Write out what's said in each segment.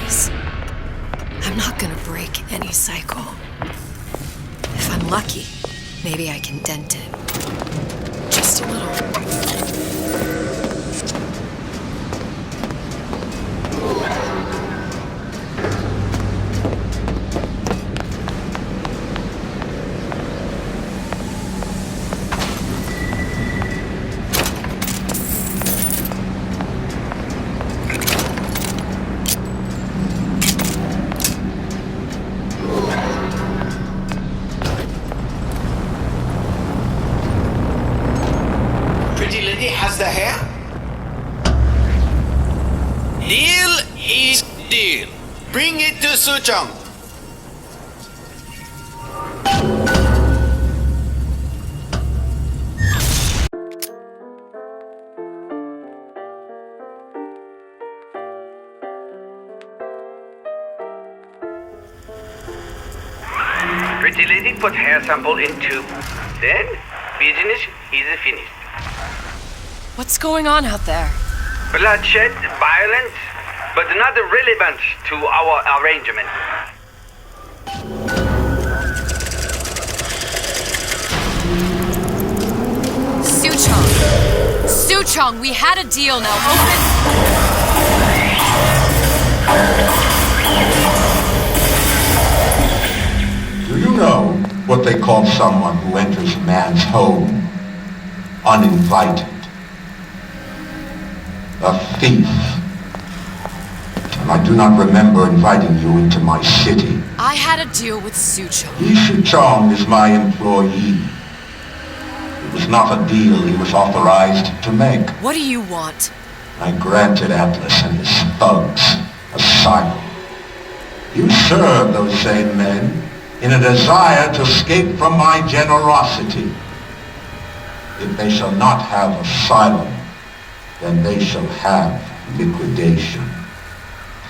days. I'm not gonna break any cycle. If I'm lucky, maybe I can dent it. Just a little. Has the hair? Deal is deal. Bring it to Suchong. Pretty lady put hair sample in tube. Then business is finished. What's going on out there? Bloodshed, violence, but not relevant to our arrangement. Suchong! Suchong, we had a deal, now open... Do you know what they call someone who enters a man's home uninvited? A thief. And I do not remember inviting you into my city. I had a deal with Suchong. Yi Chong is my employee. It was not a deal he was authorized to make. What do you want? I granted Atlas and his thugs asylum. You serve those same men in a desire to escape from my generosity. If they shall not have asylum, then they shall have liquidation.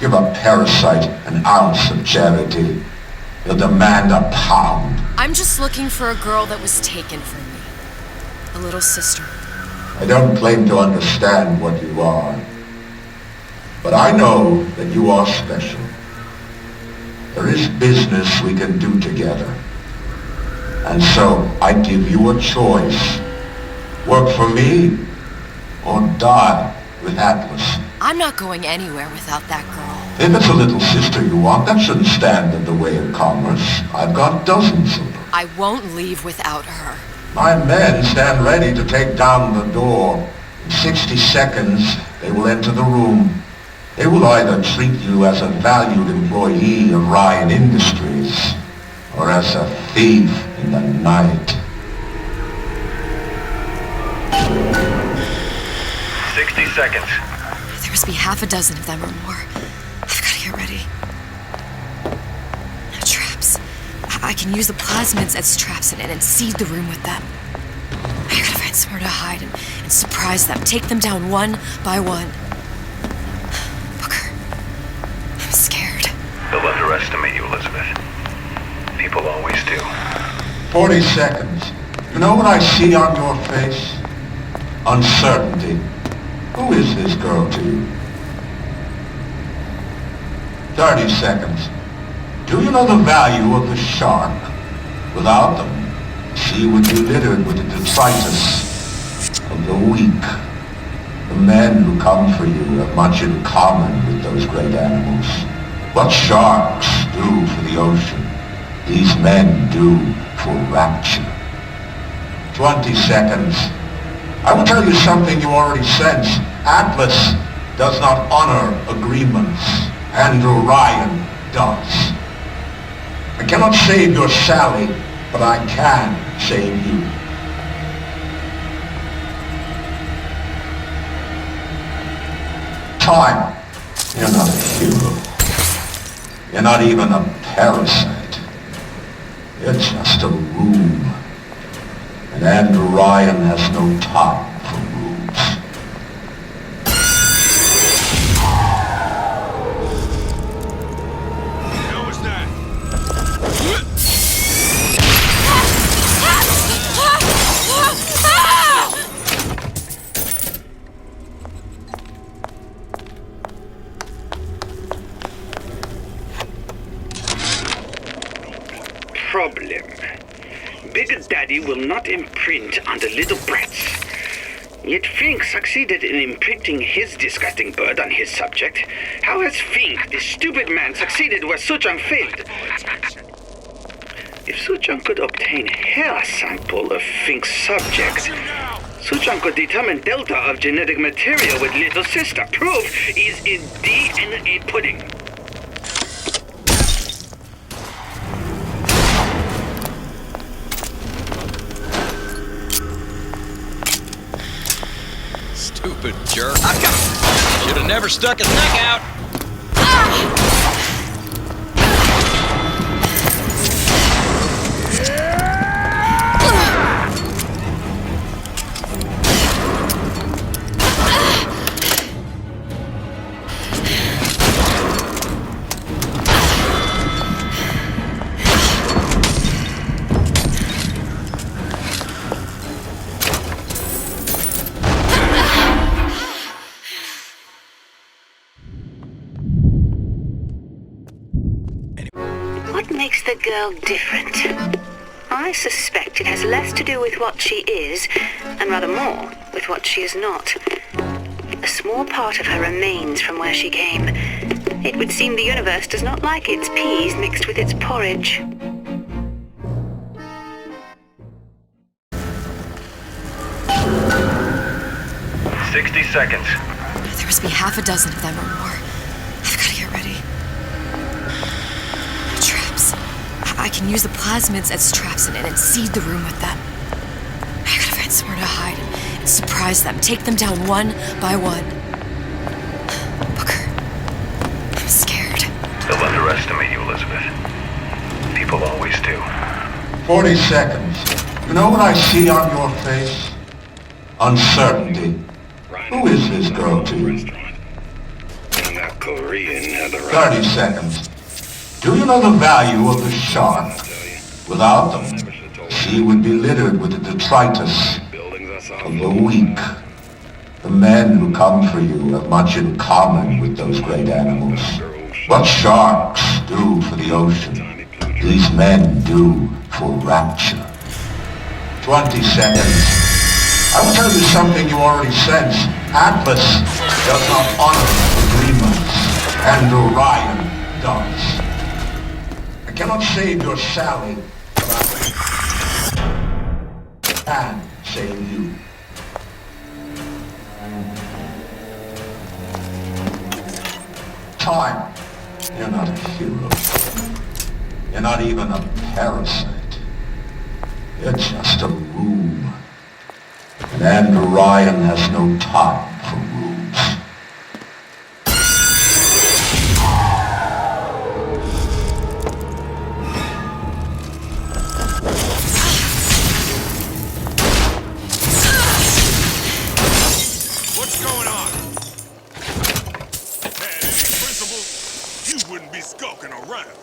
Give a parasite an ounce of charity. He'll demand a pound. I'm just looking for a girl that was taken from me. A little sister. I don't claim to understand what you are, but I know that you are special. There is business we can do together. And so I give you a choice. Work for me, or die with Atlas. I'm not going anywhere without that girl. If it's a little sister you want, that shouldn't stand in the way of commerce. I've got dozens of them. I won't leave without her. My men stand ready to take down the door. In 60 seconds, they will enter the room. They will either treat you as a valued employee of Ryan Industries, or as a thief in the night. 60 seconds. There must be half a dozen of them or more. I've got to get ready. Now, traps. I can use the plasmids as traps and seed the room with them. I gotta find somewhere to hide and surprise them. Take them down one by one. Booker, I'm scared. They'll underestimate you, Elizabeth. People always do. 40 seconds. You know what I see on your face? Uncertainty. Who is this girl to you? 30 seconds. Do you know the value of the shark? Without them, the sea would be littered with the detritus of the weak. The men who come for you have much in common with those great animals. What sharks do for the ocean, these men do for rapture. 20 seconds. I will tell you something you already sense. Atlas does not honor agreements. Andrew Ryan does. I cannot save your Sally, but I can save you. Time. You're not a hero. You're not even a parasite. You're just a room. And Andrew Ryan has no time for rooms. How was that? problem. Big Daddy will not imprint on the little brats. Yet Fink succeeded in imprinting his disgusting bird on his subject. How has Fink, this stupid man, succeeded where Suchong failed? If Suchong could obtain a hair sample of Fink's subject, Suchong could determine delta of genetic material with little sister. Proof is in DNA pudding. Stupid jerk. Should have never stuck his neck out. What makes the girl different? I suspect it has less to do with what she is, and rather more with what she is not. A small part of her remains from where she came. It would seem the universe does not like its peas mixed with its porridge. Seconds. There must be half a dozen of them or more. I've got to get ready. Traps. I can use the plasmids as traps in it and seed the room with them. I gotta find somewhere to hide and surprise them. Take them down one by one. Booker. I'm scared. They'll underestimate you, Elizabeth. People always do. 40 seconds. You know what I see on your face? Uncertainty. Who is this girl to you? 30 seconds. Do you know the value of the shark? Without them, the sea would be littered with the detritus of the weak. The men who come for you have much in common with those great animals. What sharks do for the ocean, these men do for rapture. 20 seconds. I will tell you something you already sense. Atlas does not honor agreements, and Orion does. I cannot save your Sally, but I can save you. Time. You're not a hero. You're not even a parasite. You're just a room. And Orion has no time for rules. What's going on? Had any principles, you wouldn't be skulking around.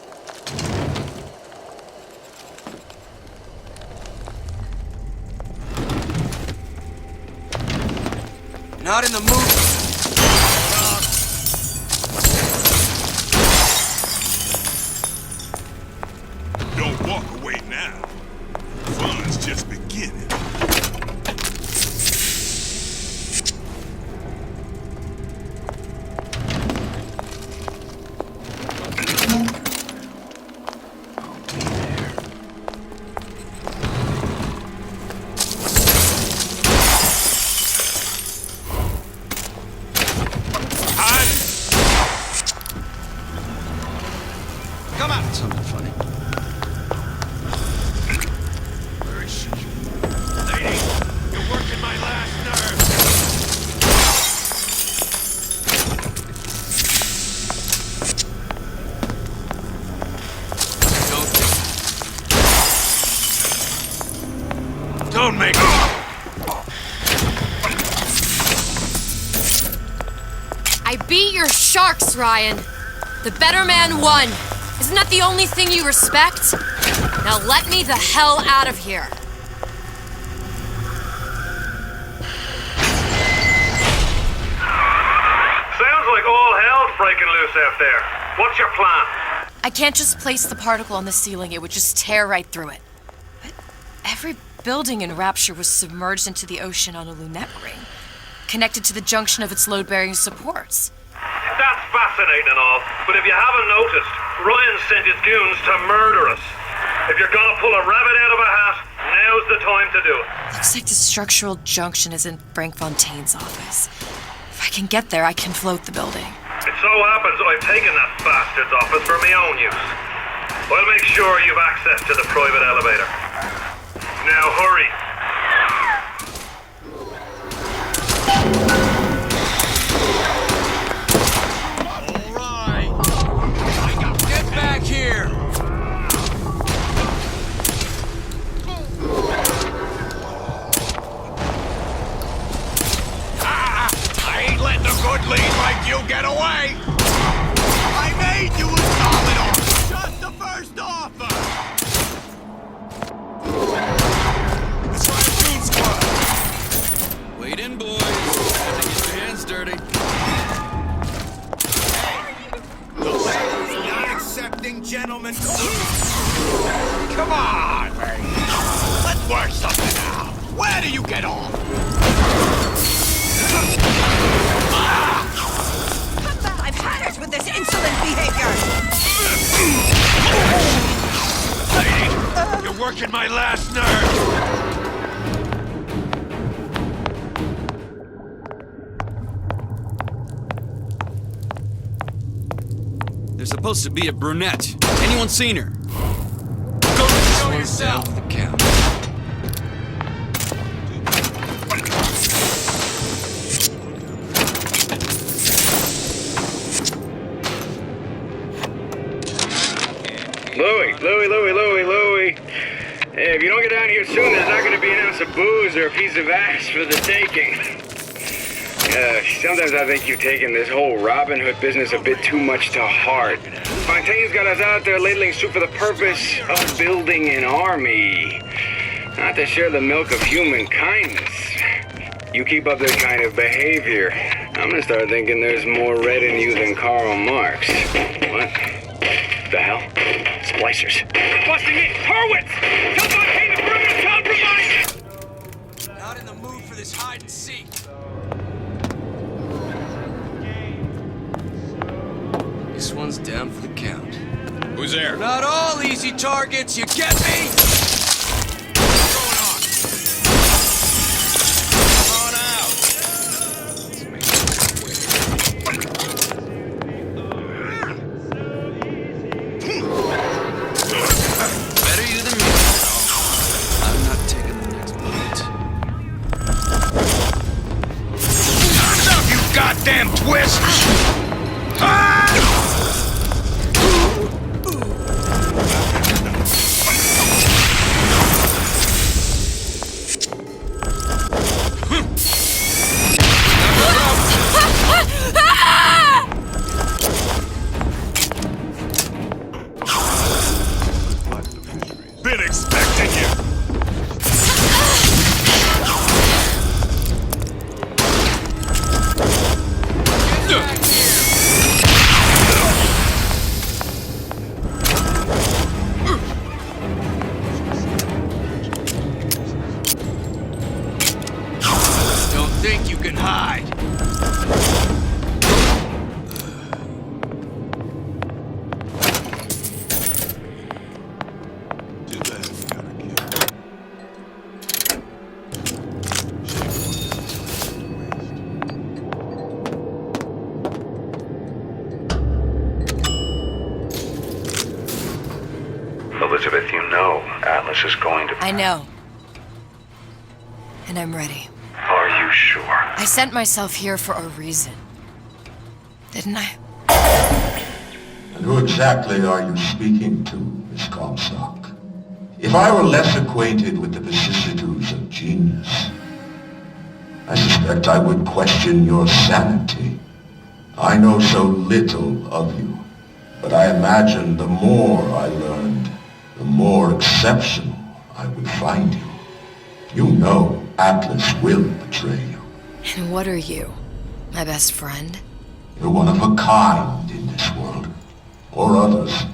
Not in the mood. Don't walk away now. Fun's just beginning. Come out. Something funny. Where is she? Lady, you're working my last nerve. Don't make it. I beat your sharks, Ryan. The better man won. Isn't that the only thing you respect? Now let me the hell out of here. Sounds like all hell's breaking loose out there. What's your plan? I can't just place the particle on the ceiling, it would just tear right through it. But every building in Rapture was submerged into the ocean on a lunette ring, connected to the junction of its load-bearing supports. That's fascinating and all, but if you haven't noticed, Ryan sent his goons to murder us. If you're gonna pull a rabbit out of a hat, now's the time to do it. Looks like the structural junction is in Frank Fontaine's office. If I can get there, I can float the building. It so happens I've taken that bastard's office for my own use. I'll make sure you've access to the private elevator. Now hurry. Get back here! I ain't letting a good lead like you get away! I made you a solid offer! Just the first offer! That's right, Goon Squad! Wait in, boys. Time to get your hands dirty. Non-accepting gentlemen. Come on, man. Let's work something out. Where do you get off? I've had it with this insolent behavior! Lady, you're working my last nerve. There's supposed to be a brunette. Anyone seen her? Go show yourself. The count. Louie. Hey, if you don't get down here soon, there's not gonna be an ounce of booze or a piece of ass for the taking. Sometimes I think you've taken this whole Robin Hood business a bit too much to heart. Fontaine's got us out there ladling soup for the purpose of building an army, not to share the milk of human kindness. You keep up this kind of behavior, I'm gonna start thinking there's more red in you than Karl Marx. What the hell? Splicers. Busting in! Hurwitz! Tell Fontaine to bring in compromise! Not in the mood for this hide and seek. This one's down for the count. Who's there? Not all easy targets, you get me? What's going on? On out. Better you than me. I'm not taking the next bullet. Time's up, you goddamn twist! Been expecting you. Don't think you can hide. Elizabeth, you know Atlas is going to... I know. And I'm ready. Are you sure? I sent myself here for a reason. Didn't I? And who exactly are you speaking to, Miss Comstock? If I were less acquainted with the vicissitudes of genius, I suspect I would question your sanity. I know so little of you, but I imagine the more I learned, the more exceptional I would find you. You know Atlas will betray you. And what are you? My best friend? You're one of a kind in this world. Or others.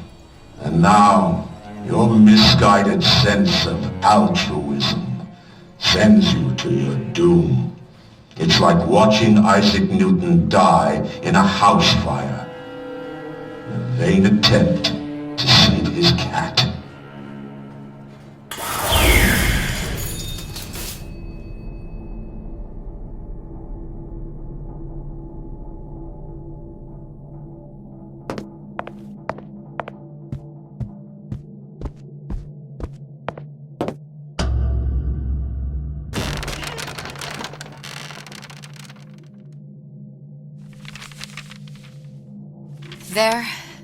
And now, your misguided sense of altruism sends you to your doom. It's like watching Isaac Newton die in a house fire. A vain attempt to save his cat.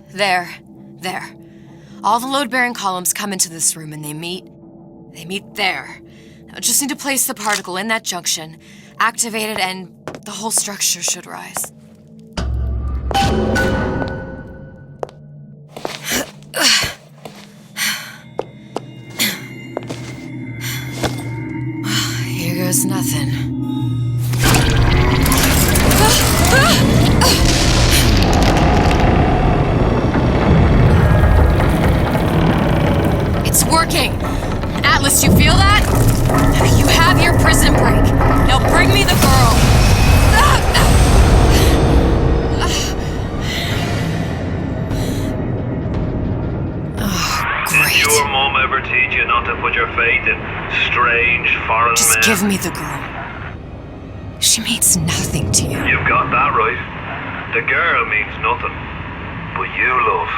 There. All the load-bearing columns come into this room and they meet there. Now just need to place the particle in that junction, activate it, and the whole structure should rise. Here goes nothing. It's working! Atlas, you feel that? You have your prison break. Now bring me the girl. Oh, great. Did your mom ever teach you not to put your faith in strange foreign men? Just give me the girl. She means nothing to you. You've got that right. The girl means nothing. But you, love,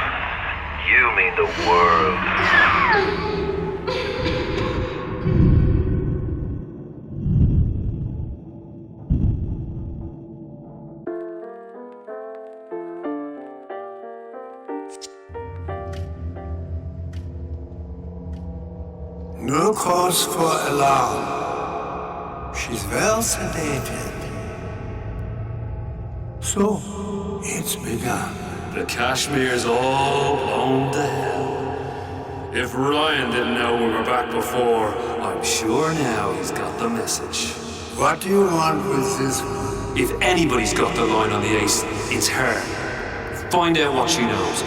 you mean the world. No cause for alarm. She's well sedated. So, it's begun. The Kashmir's all blown to hell. If Ryan didn't know we were back before, I'm sure now he's got the message. What do you want with this one? If anybody's got the line on the ace, it's her. Find out what she knows.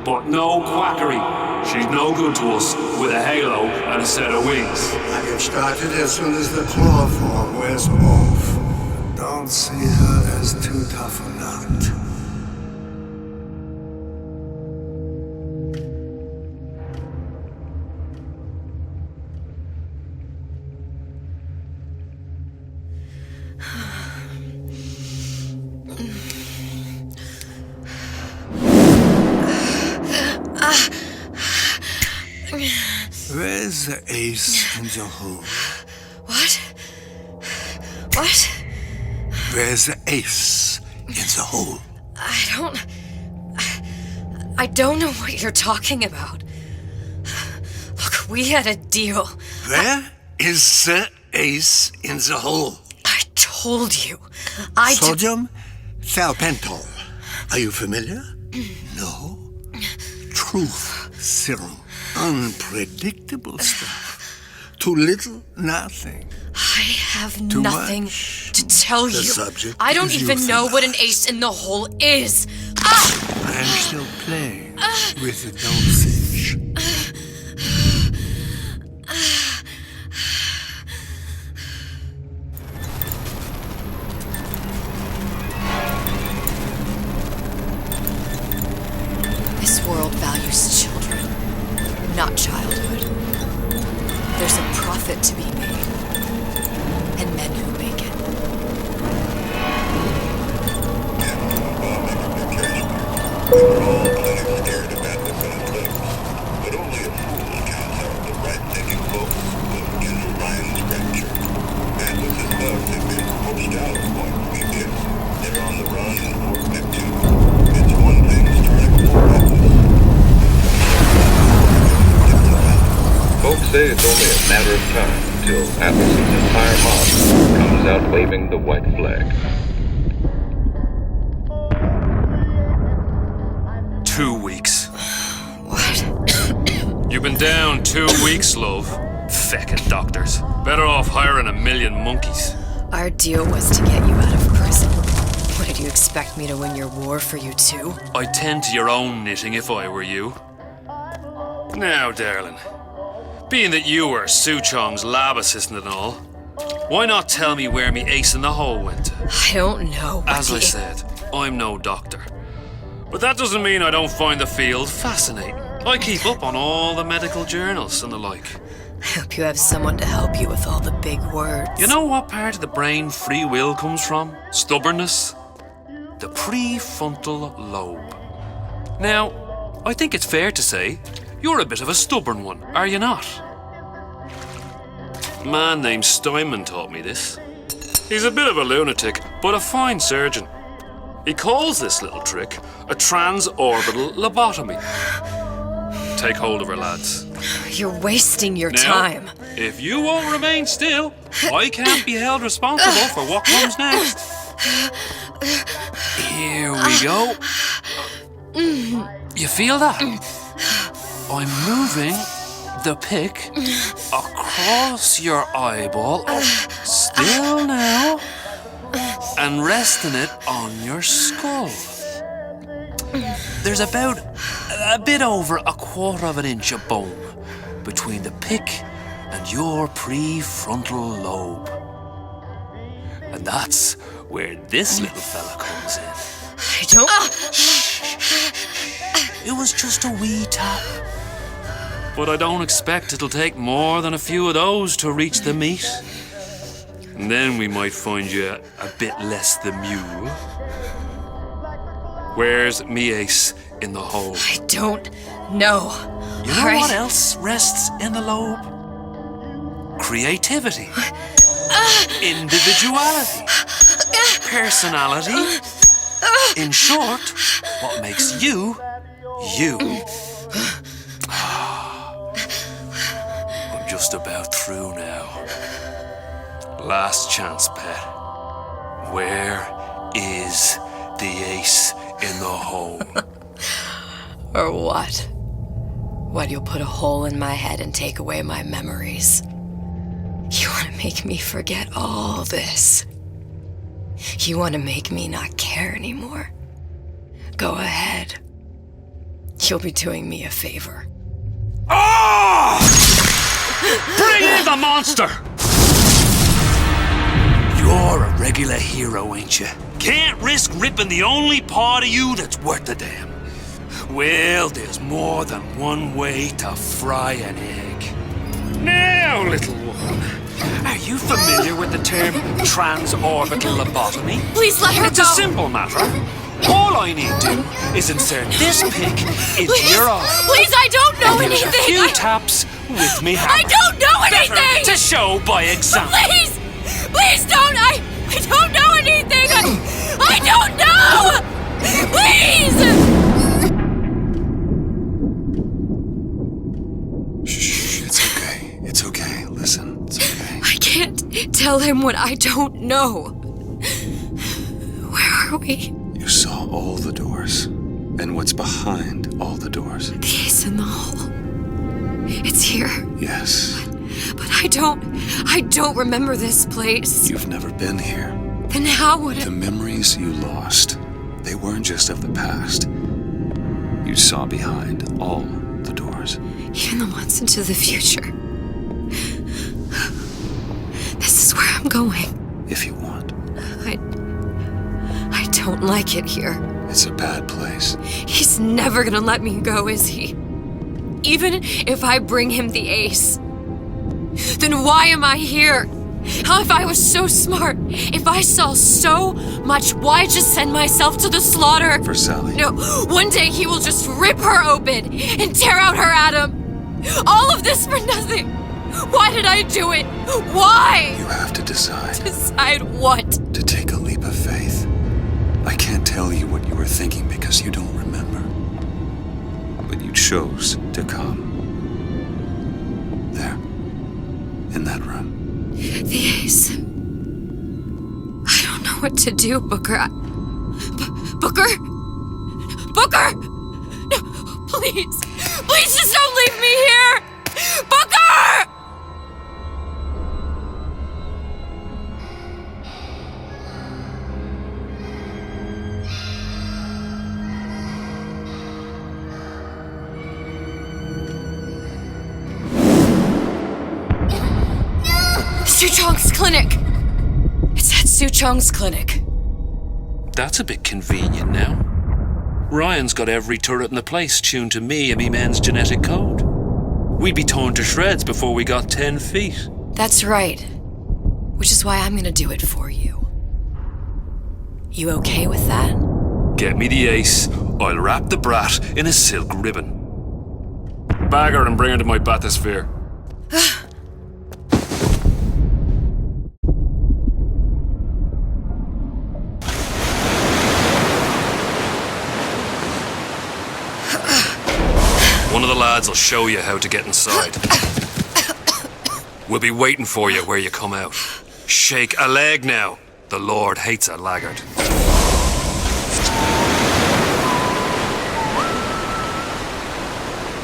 But no quackery. She's no good to us with a halo and a set of wings. I get started as soon as the chloroform wears off. Don't see her as too tough a nut. Where's the ace in the hole? What? What? Where's the ace in the hole? I don't know what you're talking about. Look, we had a deal. Where is the ace in the hole? I told you. Sodium thiopental. Are you familiar? No. Truth serum. Unpredictable stuff. Too little, nothing. I have Too nothing much. to tell The you. subject I don't is even know what an euthanized. ace in the hole is. Ah! I am still playing with the dosage. This world values children, not childhood. There's a profit to be made, and men who make it. We're all kind of scared about this until, but only a fool counts out the right-thinking folks of General Ryan's rapture. Atlas and Doug have been poached out by previous. They're on the run in Fort Neptune. It's one thing to start a war, Atlas. Folks say it's only a matter of time until Atlas's entire mob comes out waving the white flag. 2 weeks. What? You've been down 2 weeks, love. Feckin' doctors. Better off hiring 1,000,000 monkeys. Our deal was to get you out of prison. What, did you expect me to win your war for you too? I'd tend to your own knitting if I were you. Now, darling, being that you were Su Chong's lab assistant and all, why not tell me where me ace in the hole went to? I don't know. As I said, I'm no doctor. But that doesn't mean I don't find the field fascinating. I keep up on all the medical journals and the like. I hope you have someone to help you with all the big words. You know what part of the brain free will comes from? Stubbornness? The prefrontal lobe. Now, I think it's fair to say you're a bit of a stubborn one, are you not? A man named Steinman taught me this. He's a bit of a lunatic, but a fine surgeon. He calls this little trick a transorbital lobotomy. Take hold of her, lads. You're wasting your Now, time. If you won't remain still, I can't be held responsible for what comes next. Here we go. You feel that? I'm moving the pick across your eyeball, still now, and resting it on your skull. There's about a bit over a quarter of an inch of bone between the pick and your prefrontal lobe. And that's where this little fella comes in. I don't... It was just a wee tap. But I don't expect it'll take more than a few of those to reach the meat. And then we might find you a bit less the mule. Where's me ace in the hole? I don't know. You know what else rests in the lobe? Creativity. Individuality. Personality. In short, what makes you, you. I'm just about through now. Last chance, pet. Where is the ace in the hole? Or what? What, you'll put a hole in my head and take away my memories? You want to make me forget all this? You want to make me not care anymore? Go ahead. You'll be doing me a favor. Ah! Bring in the monster! You're a regular hero, ain't you? Can't risk ripping the only part of you that's worth a damn. Well, there's more than one way to fry an egg. Now, little one, are you familiar with the term transorbital lobotomy? Please let her It's go. a simple matter. All I need to do is insert this pick into your arm. Please, I don't know and give it anything. a few taps with me hammer. I don't know anything. Better to show by example. Please, please don't. I don't know anything. I don't know. Please. Shh, it's okay. It's okay. Listen, it's okay. I can't tell him what I don't know. Where are we? You saw all the doors. And what's behind all the doors? The ace in the hole. It's here. Yes. But I don't remember this place. You've never been here. Then how would it... The memories you lost, they weren't just of the past. You saw behind all the doors. Even the ones into the future. This is where I'm going. If you want. I don't like it here. It's a bad place. He's never gonna let me go, is he? Even if I bring him the ace. Then why am I here? How if I was so smart? If I saw so much, why just send myself to the slaughter? For Sally. No, one day he will just rip her open and tear out her atom. All of this for nothing. Why did I do it? Why? You have to decide. Decide what? To take a leap of faith. I can't tell you what you were thinking because you don't remember. But you chose to come. There. In that room. The ace. I don't know what to do, Booker. Booker? Booker! No, please. Please just don't leave me here! Booker! Suchong's clinic! It's at Suchong's clinic. That's a bit convenient now. Ryan's got every turret in the place tuned to me and me men's genetic code. We'd be torn to shreds before we got 10 feet. That's right. Which is why I'm gonna do it for you. You okay with that? Get me the ace. I'll wrap the brat in a silk ribbon. Bag her and bring her to my bathysphere. One of the lads will show you how to get inside. We'll be waiting for you where you come out. Shake a leg now. The Lord hates a laggard.